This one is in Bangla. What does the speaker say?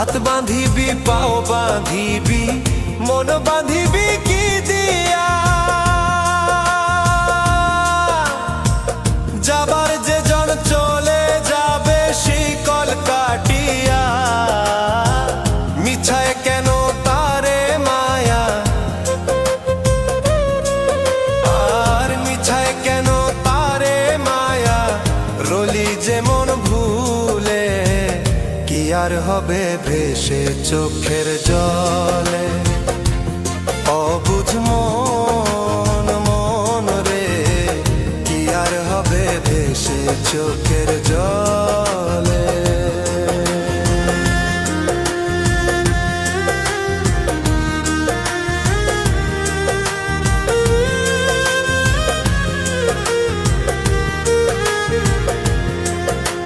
হাত বাঁধিবি পাও বাঁধিবি মন বাঁধিবি কি দিয়া? যাবার যে জন চলে যাবে শিকল কাটিয়া, মিছায় কেন তারে মায়া, আর মিছায় কেন তারে মায়া, রলি যেমন ভুলে কি আর হবে ভেসে চোখের জলে।